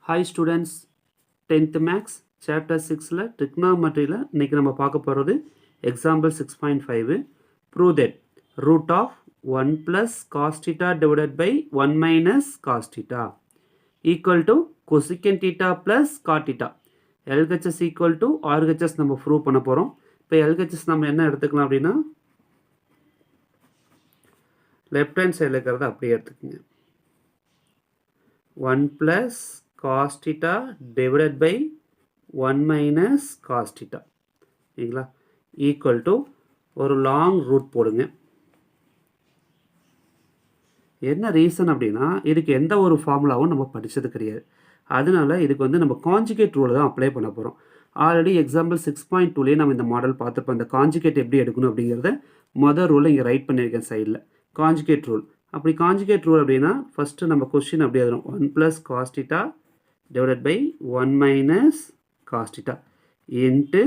Hi students, 10th Max Chapter 6ல Trigonometryல இன்னைக்கு நம்ம பார்க்க போகிறது Example 6.5 Prove that root of 1 plus cos theta divided by 1 minus cos theta equal to cosecant theta plus cot theta LHS equal to RHS நம்ம prove பண்ண போகிறோம். இப்போ LHS நம்ம என்ன எடுத்துக்கலாம் அப்படின்னா லெஃப்ட் ஹேண்ட் சைடில் இருக்கிறத அப்படியே எடுத்துக்கோங்க. 1 plus cos theta divided by 1 minus cos theta சரிங்களா ஈக்குவல் டு ஒரு லாங் ரூட் போடுங்க. என்ன ரீசன் அப்படின்னா இதுக்கு எந்த ஒரு ஃபார்முலாவும் நம்ம படித்தது கிடையாது. அதனால இதுக்கு வந்து நம்ம காஞ்சுகேட் ரூலை தான் அப்ளை பண்ண போகிறோம். ஆல்ரெடி எக்ஸாம்பிள் 6.2லேயே நம்ம இந்த மாடல் பார்த்துப்போம். இந்த காஞ்சுகேட் எப்படி எடுக்கணும் அப்படிங்கிறத மொதல் ரூலை இங்கே ரைட் பண்ணியிருக்கேன் சைடில். காஞ்சுகேட் ரூல் அப்படி காஞ்சுகேட் ரூல் அப்படின்னா ஃபஸ்ட்டு நம்ம கொஸ்டின் அப்படி எழுதுறோம். 1 plus cos theta divided by 1 minus cos theta into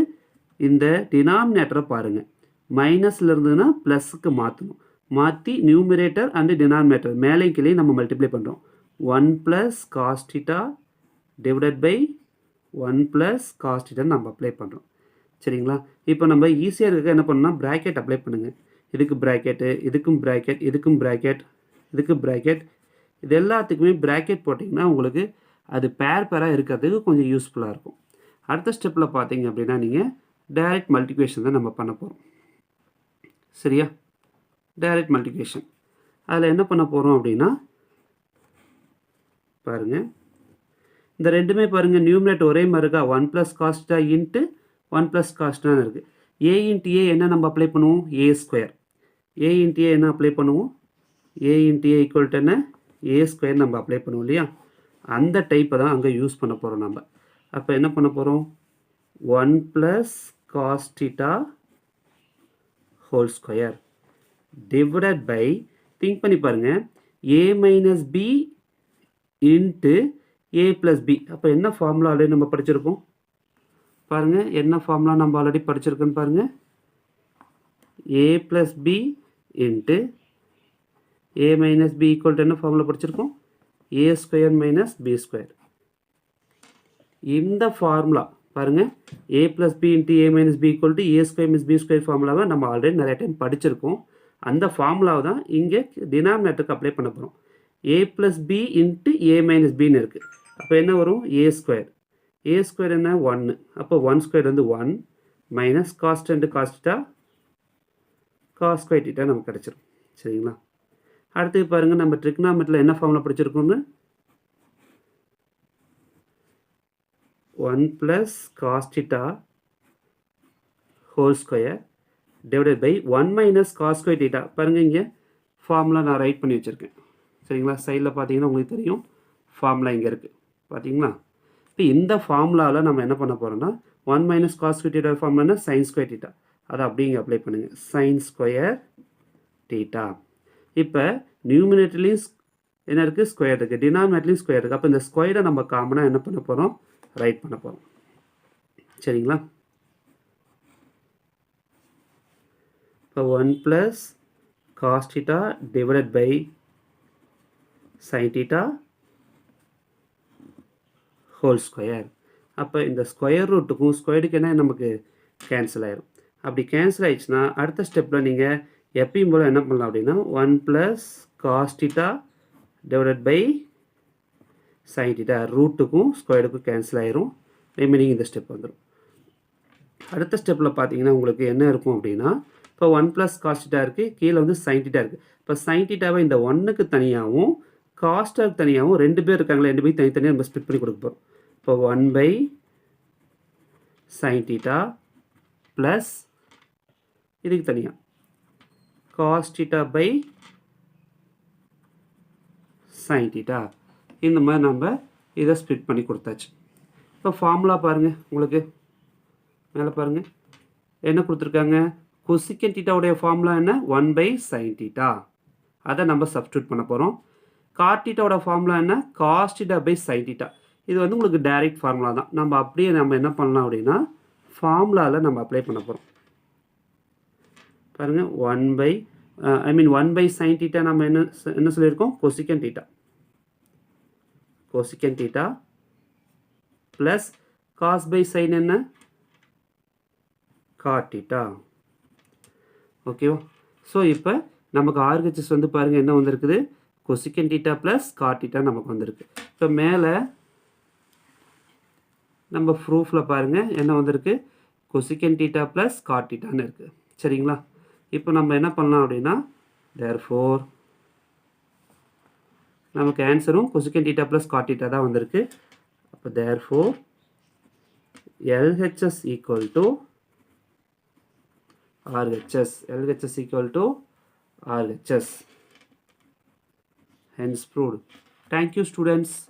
இந்த டினாமினேட்டரை பாருங்கள். மைனஸில் இருந்ததுன்னா ப்ளஸ்க்கு மாற்றணும். மாற்றி நியூமரேட்டர் அண்டு டினாமினேட்டர் மேலே கீழே நம்ம மல்டிப்ளை பண்ணுறோம். 1 plus cos theta divided by 1 plus cos theta நம்ம அப்ளை பண்ணுறோம். சரிங்களா இப்போ நம்ம ஈஸியாக இருக்க என்ன பண்ணணும்னா ப்ராக்கெட் அப்ளை பண்ணுங்கள். இதுக்கு ப்ராக்கெட்டு, இதுக்கும் ப்ராக்கெட், இதுக்கும் ப்ராக்கெட், இதுக்கு ப்ராக்கெட், இது எல்லாத்துக்குமே ப்ராக்கெட் போட்டிங்கன்னா உங்களுக்கு அது பேராக இருக்கிறதுக்கு கொஞ்சம் யூஸ்ஃபுல்லாக இருக்கும். அடுத்த ஸ்டெப்பில் பார்த்தீங்க அப்படின்னா நீங்கள் டைரக்ட் மல்டிப்ளிகேஷன் தான் நம்ம பண்ண போகிறோம். சரியா டைரக்ட் மல்டிப்ளிகேஷன் அதில் என்ன பண்ண போகிறோம் அப்படின்னா பாருங்கள் இந்த ரெண்டுமே பாருங்கள் நியூமரேட் ஒரே மாதிரி இருக்கா. 1 plus cos theta into 1 plus cos theta இருக்குது. ஏ இன்ட்டு ஏ என்ன நம்ம அப்ளை பண்ணுவோம் ஏ ஸ்கொயர். ஏ இன்ட்டு ஏ என்ன அப்ளை பண்ணுவோம் A into A equal to என்ன ஏ ஸ்கொயர் நம்ம அப்ளை பண்ணுவோம் இல்லையா. அந்த டைப்பை தான் அங்கே யூஸ் பண்ண போகிறோம் நம்ம. அப்போ என்ன பண்ண போகிறோம் 1 plus cos theta whole square divided by think பண்ணி பாருங்கள் A minus B into A plus B. அப்போ என்ன ஃபார்முலா ஆல்ரெடி நம்ம படிச்சிருக்கோம் பாருங்கள். என்ன ஃபார்முலா நம்ம ஆல்ரெடி படிச்சிருக்கோன்னு பாருங்கள். A plus B into A minus B equal to என்ன ஃபார்முலா படிச்சிருக்கோம் A square minus B square. இந்த ஃபார்முலா பாருங்கள் A plus B into A minus B equal to A square minus B square ஃபார்முலாவை நம்ம already நிறைய time படிச்சிருக்கோம். அந்த ஃபார்முலாவை தான் இங்கே டினாமினேட்டருக்கு அப்ளை பண்ண போகிறோம். ஏ plus B into A minus பின்னு இருக்குது. அப்போ என்ன வரும் ஏ ஸ்கொயர். ஏ ஸ்கொயர் என்ன 1. அப்போ 1 ஸ்கொயர் வந்து 1 மைனஸ் காஸ் ரெண்டு cos theta cos square theta நமக்கு கிடச்சிரும். சரிங்களா அடுத்து பாருங்கள் நம்ம ட்ரிக்னாமெட்ரியில் என்ன ஃபார்முலா படிச்சிருக்கோம்னு 1 plus cos theta whole square divided by 1 minus cos square theta. பாருங்கள் இங்கே ஃபார்முலா நான் ரைட் பண்ணி வச்சுருக்கேன். சரிங்களா சைடில் பார்த்தீங்கன்னா உங்களுக்கு தெரியும் ஃபார்முலா இங்கே இருக்குது பார்த்தீங்களா. இப்போ இந்த ஃபார்முலாவில் நம்ம என்ன பண்ண போகிறோம்னா 1 minus cos square theta ஃபார்முலானா sin square theta அதை அப்படிங்க அப்ளை பண்ணுங்கள் sin square theta. இப்போ நியூமினேட்டர்லேயும் என்ன இருக்குது ஸ்கொயர் இருக்குது, டினாமினேட்டர்லேயும் ஸ்கொயர் இருக்குது. அப்போ இந்த ஸ்கொயரை நம்ம காமனாக என்ன பண்ண போகிறோம் ரைட் பண்ண போகிறோம். சரிங்களா இப்போ 1 plus cos theta divided by sin theta whole square. அப்போ இந்த ஸ்கொயர் ரூட்டுக்கும் ஸ்கொயருக்கு என்ன நமக்கு கேன்சல் ஆயிரும். அப்படி கேன்சல் ஆயிடுச்சுன்னா அடுத்த ஸ்டெப்பில் நீங்கள் எப்பயும் போல் என்ன பண்ணலாம் அப்படின்னா 1 plus cos theta divided by sin theta ரூட்டுக்கும் ஸ்கொயருக்கும் கேன்சல் ஆயிரும். ரிமைனிங் இந்த ஸ்டெப் வந்துடும். அடுத்த ஸ்டெப்பில் பார்த்தீங்கன்னா உங்களுக்கு என்ன இருக்கும் அப்படின்னா இப்போ 1 plus cos theta இருக்குது, கீழே வந்து sin theta இருக்குது. இப்போ sin thetaவை இந்த 1க்கு தனியாகவும் காஸ்டாக்கு தனியாகவும் ரெண்டு பேர் இருக்காங்களே ரெண்டு பேர் தனித்தனியாக நம்ம ஸ்ப்ளிட் பண்ணி கொடுக்க போகிறோம். இப்போ 1 by sin theta ப்ளஸ் இதுக்கு தனியாக cos theta by sin theta இந்த மாதிரி நம்ம இதை ஸ்ப்ளிட் பண்ணி கொடுத்தாச்சு. இப்போ ஃபார்முலா பாருங்கள் உங்களுக்கு மேலே பாருங்கள் என்ன கொடுத்துருக்காங்க கொசிக்கன் தீட்டாவுடைய ஃபார்முலா என்ன 1 by sin theta அதை நம்ம சப்ஸ்டியூட் பண்ண போகிறோம். காட் தீட்டாவோட ஃபார்முலா என்ன cos theta by sin theta. இது வந்து உங்களுக்கு டைரக்ட் ஃபார்முலா தான். நம்ம அப்படியே நம்ம என்ன பண்ணலாம் அப்படின்னா ஃபார்முலாவில் நம்ம அப்ளை பண்ண போகிறோம். பாருங்கள் 1 by sin theta நம்ம என்ன சொல்லியிருக்கோம் cosecant theta plus cos by sin என்ன காட் தீட்டா. ஓகேவா? ஸோ இப்போ நமக்கு ஆர்ஹெச்எஸ் வந்து பாருங்கள் என்ன வந்திருக்குது, cosecant theta plus cot theta நமக்கு வந்திருக்கு. இப்போ மேலே நம்ம ப்ரூஃபில் பாருங்கள் என்ன வந்திருக்கு, கொசிக்கன் தீட்டா ப்ளஸ் காட் தீட்டான்னு இருக்குது. சரிங்களா? இப்போ நம்ம என்ன பண்ணலாம் அப்படின்னா, தேர்ஃபோர் நமக்கு ஆன்சரும் cosecant theta plus cot theta தான் வந்திருக்கு. அப்போ therefore LHS equal to RHS. LHS equal to RHS. Hence proved. Thank you, students.